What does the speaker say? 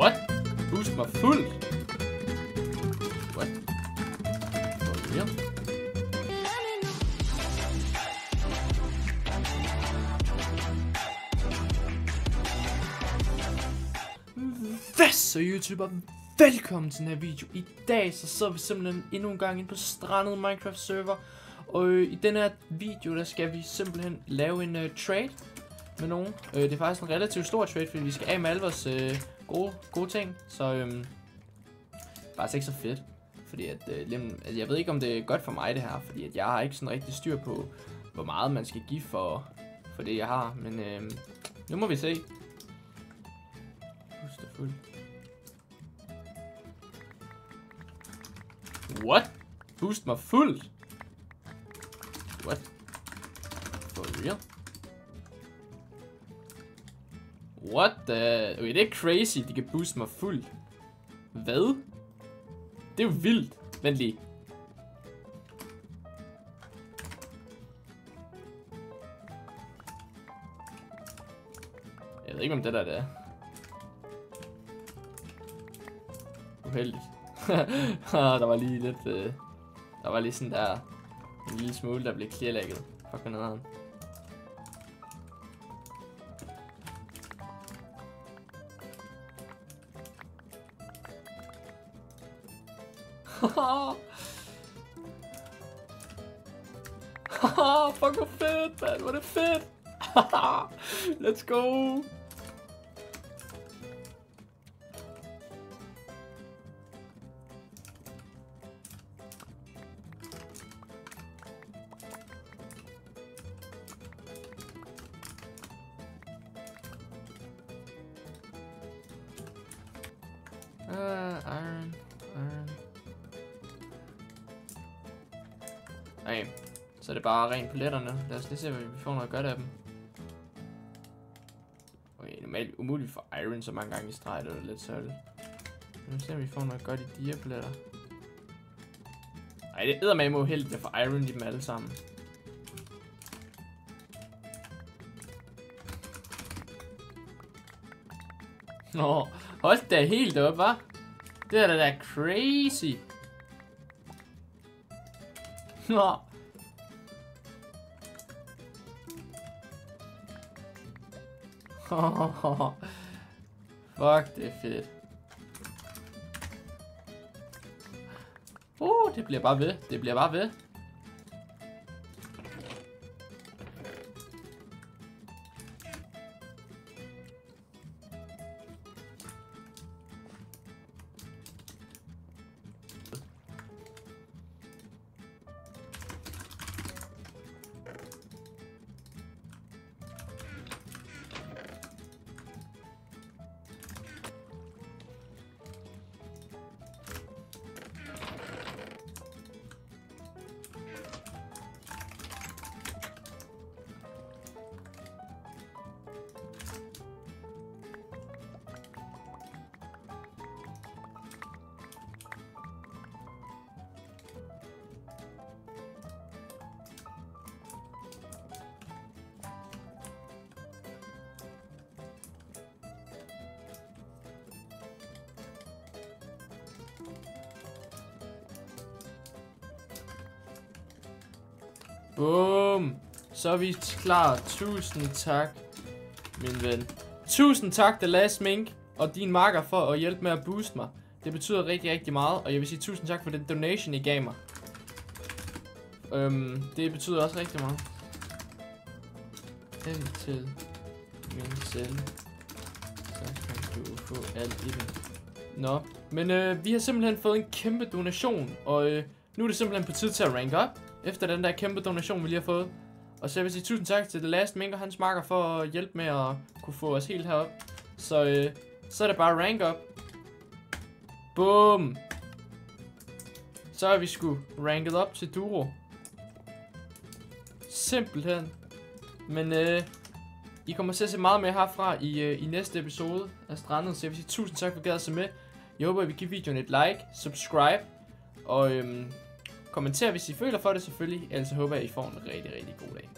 What? Boost mig fuldt? What? For real? Hvad så YouTuber? Velkommen til den her video. I dag så sidder vi simpelthen endnu en gang inde på strandet Minecraft server. Og i den her video der skal vi simpelthen lave en trade med nogen. Det er faktisk en relativt stor trade, fordi vi skal af med alle vores gode ting. Så faktisk ikke så fedt. Fordi at jeg ved ikke om det er godt for mig det her, fordi at jeg har ikke sådan rigtig styr på hvor meget man skal give for det jeg har. Men nu må vi se. Husk det fuldt. What? Boost mig fuldt? What? For real? What the... Okay, det er crazy, de kan booste mig fuldt. Hvad? Det er jo vildt. Vent lige. Jeg ved ikke om det der er. Uheldigt. Der var lige lidt... der var lige sådan der... En lille smule, der blev clearlægget. Fuck med nederen. Fuck hvor fedt, man. Hvor er det fedt. Let's go. Iron. Okay, så er det bare rent paletterne. Lad os lige se, hvad vi får noget godt af dem. Okay, normalt umuligt for iron så mange gange i streg, det er lidt sørgeligt. Nu ser vi får noget godt i de her paletter. Ej, det er eddermame uheldigt at få iron i dem alle sammen. Nå, hold da helt op, hva'? Det er da crazy. Nå. Fuck, det er fedt. Det bliver bare ved. Det bliver bare ved. Boom. Så er vi klar. Tusind tak, min ven. Tusind tak, The Last Mink og din makker for at hjælpe med at booste mig. Det betyder rigtig, rigtig meget. Og jeg vil sige tusind tak for den donation, I gav mig. Det betyder også rigtig meget. Hen til min celle. Så kan du få alt i den. Nå, men vi har simpelthen fået en kæmpe donation. Og nu er det simpelthen på tid til at rank op. Efter den der kæmpe donation, vi lige har fået. Og så vil jeg sige tusind tak til The Last Mink og hans makker for at hjælpe med at kunne få os helt herop. Så er det bare rank up. Boom. Så er vi sgu ranket op til Duro. Simpelthen. Men I kommer til at se meget mere herfra i næste episode af Strandet. Så jeg vil sige tusind tak for at gade at se med. Jeg håber, I vil give videoen et like, subscribe og kommenter, hvis I føler for det selvfølgelig. Ellers håber jeg, at I får en rigtig, rigtig god dag.